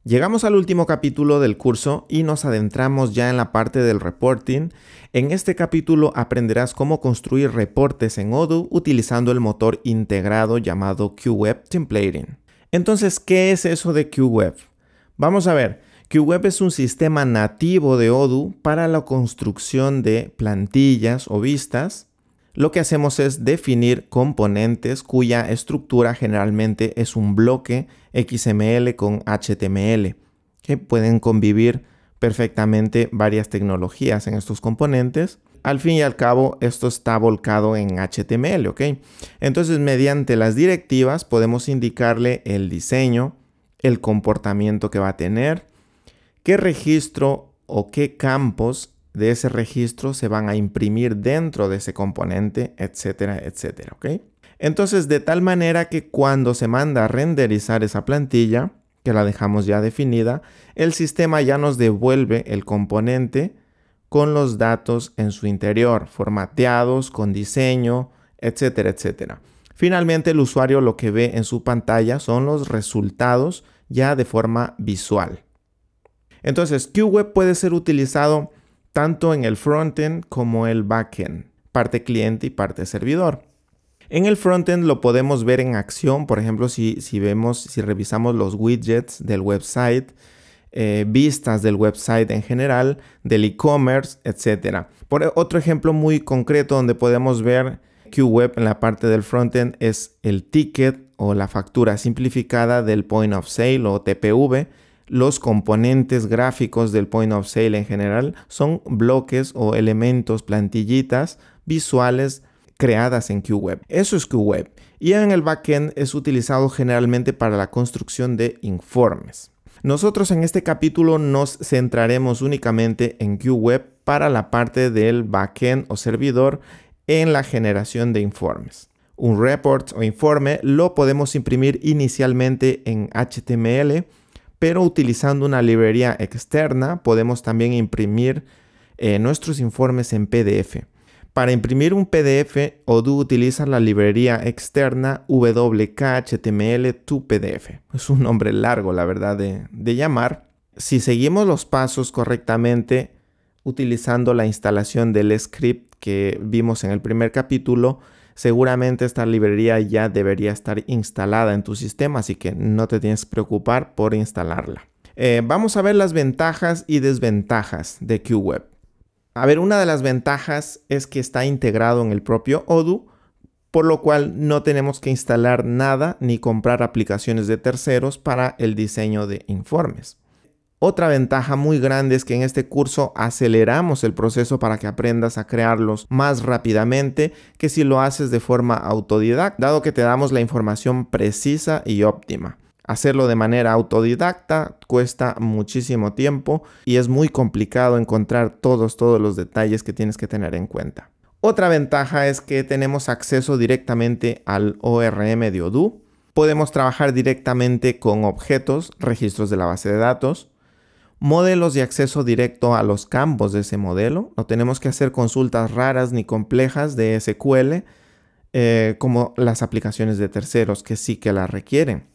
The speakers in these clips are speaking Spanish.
Llegamos al último capítulo del curso y nos adentramos ya en la parte del reporting. En este capítulo aprenderás cómo construir reportes en Odoo utilizando el motor integrado llamado QWeb Templating. Entonces, ¿qué es eso de QWeb? Vamos a ver. QWeb es un sistema nativo de Odoo para la construcción de plantillas o vistas. Lo que hacemos es definir componentes cuya estructura generalmente es un bloque XML con HTML, que pueden convivir perfectamente varias tecnologías en estos componentes. Al fin y al cabo, esto está volcado en HTML, ¿ok? Entonces, mediante las directivas podemos indicarle el diseño, el comportamiento que va a tener, qué registro o qué campos de ese registro se van a imprimir dentro de ese componente, etcétera, etcétera, ¿ok? Entonces, de tal manera que cuando se manda a renderizar esa plantilla, que la dejamos ya definida, el sistema ya nos devuelve el componente con los datos en su interior, formateados, con diseño, etcétera, etcétera. Finalmente, el usuario lo que ve en su pantalla son los resultados ya de forma visual. Entonces, QWeb puede ser utilizado tanto en el frontend como el backend, parte cliente y parte servidor. En el frontend lo podemos ver en acción, por ejemplo, si revisamos los widgets del website, vistas del website en general, del e-commerce, etc. Por otro ejemplo muy concreto donde podemos ver QWeb en la parte del frontend es el ticket o la factura simplificada del point of sale o TPV. Los componentes gráficos del point of sale en general son bloques o elementos, plantillitas visuales creadas en QWeb. Eso es QWeb. Y en el backend es utilizado generalmente para la construcción de informes. Nosotros en este capítulo nos centraremos únicamente en QWeb para la parte del backend o servidor en la generación de informes. Un report o informe lo podemos imprimir inicialmente en HTML, pero utilizando una librería externa podemos también imprimir nuestros informes en PDF. Para imprimir un PDF, Odoo utiliza la librería externa WKHTML2PDF. Es un nombre largo, la verdad, de llamar. Si seguimos los pasos correctamente, utilizando la instalación del script que vimos en el primer capítulo, seguramente esta librería ya debería estar instalada en tu sistema, así que no te tienes que preocupar por instalarla. Vamos a ver las ventajas y desventajas de QWeb. A ver, una de las ventajas es que está integrado en el propio Odoo, por lo cual no tenemos que instalar nada ni comprar aplicaciones de terceros para el diseño de informes. Otra ventaja muy grande es que en este curso aceleramos el proceso para que aprendas a crearlos más rápidamente que si lo haces de forma autodidacta, dado que te damos la información precisa y óptima. Hacerlo de manera autodidacta cuesta muchísimo tiempo y es muy complicado encontrar todos los detalles que tienes que tener en cuenta. Otra ventaja es que tenemos acceso directamente al ORM de Odoo. Podemos trabajar directamente con objetos, registros de la base de datos, modelos de acceso directo a los campos de ese modelo. No tenemos que hacer consultas raras ni complejas de SQL como las aplicaciones de terceros que sí que las requieren.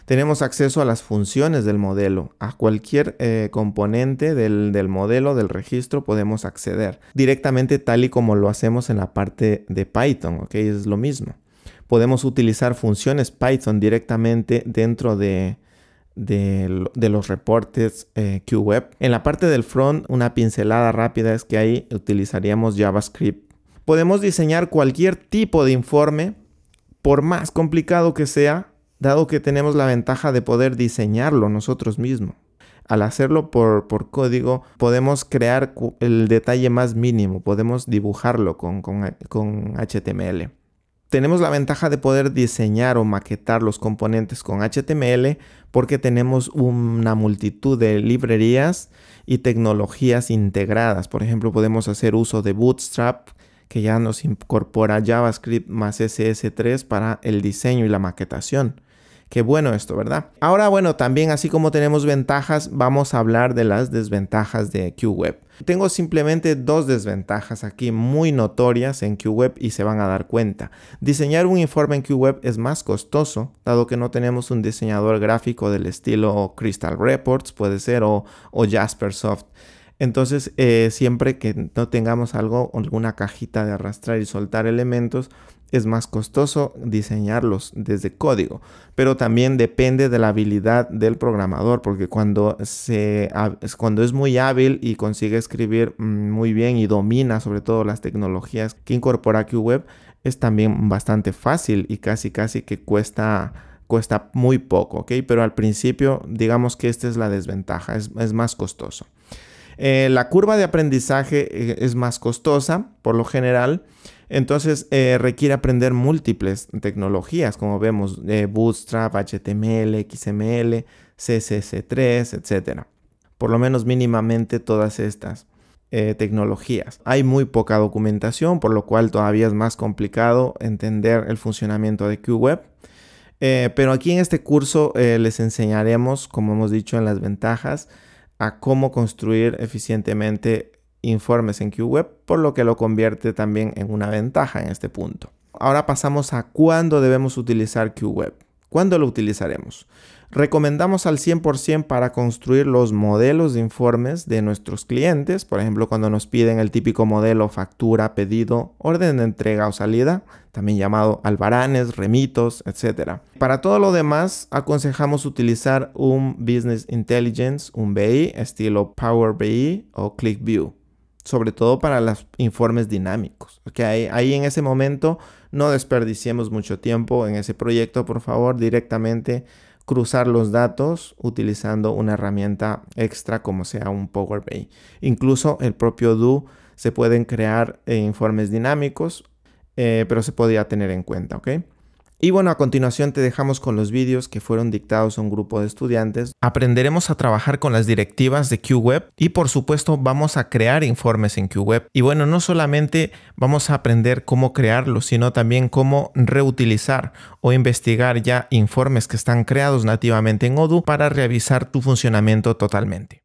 Tenemos acceso a las funciones del modelo. A cualquier componente del modelo, del registro, podemos acceder directamente tal y como lo hacemos en la parte de Python, ¿ok? Es lo mismo. Podemos utilizar funciones Python directamente dentro de los reportes QWeb. En la parte del front, una pincelada rápida es que ahí utilizaríamos JavaScript. Podemos diseñar cualquier tipo de informe, por más complicado que sea, dado que tenemos la ventaja de poder diseñarlo nosotros mismos. Al hacerlo por código, podemos crear el detalle más mínimo, podemos dibujarlo con HTML. Tenemos la ventaja de poder diseñar o maquetar los componentes con HTML porque tenemos una multitud de librerías y tecnologías integradas. Por ejemplo, podemos hacer uso de Bootstrap, que ya nos incorpora JavaScript más CSS3 para el diseño y la maquetación. Qué bueno esto, ¿verdad? Ahora, bueno, también así como tenemos ventajas, vamos a hablar de las desventajas de QWeb. Tengo simplemente dos desventajas aquí muy notorias en QWeb y se van a dar cuenta. Diseñar un informe en QWeb es más costoso, dado que no tenemos un diseñador gráfico del estilo Crystal Reports, puede ser, o Jaspersoft. Entonces, siempre que no tengamos alguna cajita de arrastrar y soltar elementos, es más costoso diseñarlos desde código, pero también depende de la habilidad del programador, porque cuando es muy hábil y consigue escribir muy bien y domina sobre todo las tecnologías que incorpora QWeb, es también bastante fácil y casi que cuesta muy poco, ¿ok? Pero al principio, digamos que esta es la desventaja, es más costoso. La curva de aprendizaje es más costosa por lo general, entonces requiere aprender múltiples tecnologías, como vemos, Bootstrap, HTML, XML, CSS3, etc. Por lo menos mínimamente todas estas tecnologías. Hay muy poca documentación, por lo cual todavía es más complicado entender el funcionamiento de QWeb. Pero aquí en este curso les enseñaremos, como hemos dicho en las ventajas, a cómo construir eficientemente informes en QWeb, por lo que lo convierte también en una ventaja en este punto. Ahora pasamos a cuándo debemos utilizar QWeb. ¿Cuándo lo utilizaremos? Recomendamos al 100% para construir los modelos de informes de nuestros clientes, por ejemplo, cuando nos piden el típico modelo factura, pedido, orden de entrega o salida, también llamado albaranes, remitos, etc. Para todo lo demás, aconsejamos utilizar un Business Intelligence, un BI, estilo Power BI o ClickView, sobre todo para los informes dinámicos. ¿Okay? Ahí en ese momento no desperdiciemos mucho tiempo en ese proyecto, por favor, directamente cruzar los datos utilizando una herramienta extra como sea un Power BI. Incluso el propio Do se pueden crear informes dinámicos, pero se podría tener en cuenta, ¿ok? Y bueno, a continuación te dejamos con los vídeos que fueron dictados a un grupo de estudiantes. Aprenderemos a trabajar con las directivas de QWeb y por supuesto vamos a crear informes en QWeb. Y bueno, no solamente vamos a aprender cómo crearlos, sino también cómo reutilizar o investigar ya informes que están creados nativamente en Odoo para revisar tu funcionamiento totalmente.